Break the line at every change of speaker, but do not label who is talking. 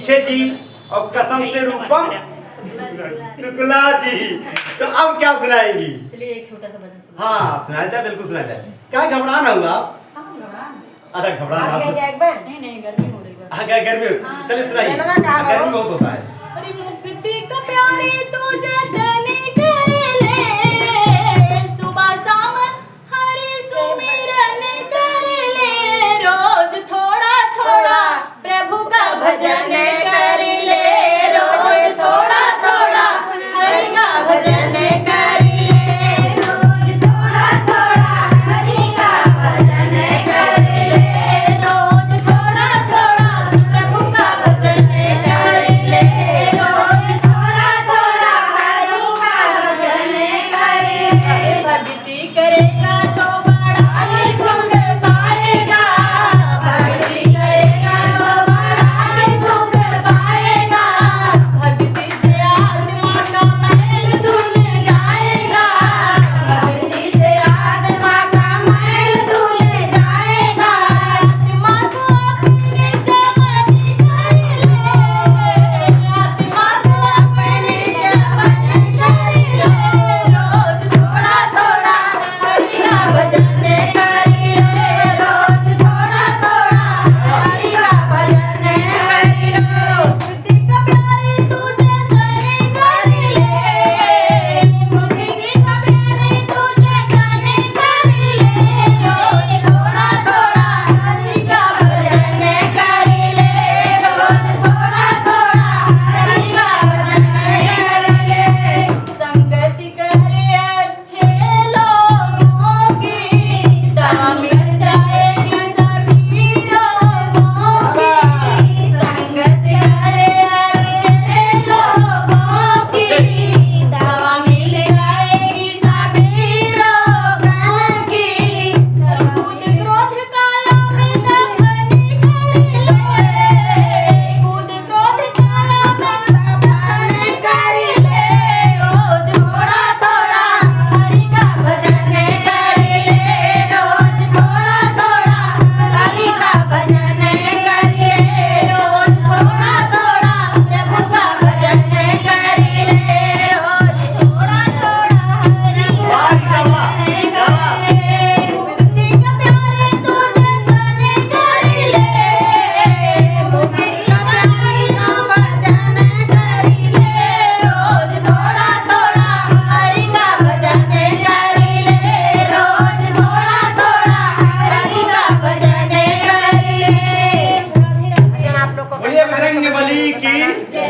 पीछे जी और कसम से रूपम शुक्ला जी। तो अब क्या सुनाएंगी?
चलिए एक छोटा सा भजन सुनाओ।
हाँ सुनाया जाए, बिल्कुल सुनाया जाए। क्या घबरा ना हुआ? अच्छा घबरा ना।
नहीं गर्मी हो रही है।
हाँ गर्मी, चलिए सुनाइए, गर्मी बहुत होता है।
अरे मुक्ति का प्यारे तुझे धनी कर ले, सुबह शाम हरि सुमिरन कर ले, रोज थोड़ा थोड़ा प्रभु का भजन कर ले, रोज थोड़ा थोड़ा हरि का भजन कर ले, रोज थोड़ा थोड़ा हरि का भजन कर ले, रोज थोड़ा थोड़ा प्रभु का भजन कर ले, रोज थोड़ा थोड़ा हरि का भजन कर ले। भक्ति करेगा तो बड़ा ही सुख पाएगा, भक्ति करेगा तो बड़ा ही सुख पाएगा, भक्ति से आत्मा का मैल धुल जाएगा, भक्ति से आत्मा का मैल धुल जाएगा, आत्मा को अपने जवन कर ले, आत्मा को अपने जवन कर ले, रोज थोड़ा थोड़ा हरि का भजन कर ले, रोज थोड़ा थोड़ा हरि का भजन कर ले, मुक्ति का प्यारे तुझे धनी कर ले, मुक्ति का प्यारे तुझे धनी कर ले, रोज थोड़ा थोड़ा हरि का भजन कर ले, रोज थोड़ा थोड़ा हरि का भजन कर ले। संगति करे अच्छे लोगों की, सदा मिल जाएगी सभी रोगों की, संगति करे अच्छे लोगों की, दवा मिल जाएगी सभी रोगन की, कूद क्रोध काया में दफन कर ले, कूद क्रोध काया में दफन कर ले, रोज थोड़ा थोड़ा हरि का भजन कर ले, रोज थोड़ा थोड़ा हरि का भजन कर ले, रोज थोड़ा थोड़ा प्रभु का भजन कर ले, रोज थोड़ा थोड़ा हरि का भजन कर ले, मुक्ति का प्यारे तुझे धनी कर ले, मुक्ति का प्यारे का भजन कर ले, रोज थोड़ा थोड़ा हरि का भजन कर ले, रोज थोड़ा थोड़ा हरि का भजन कर ले। आप लोग को
बोलिए बजरंग बली की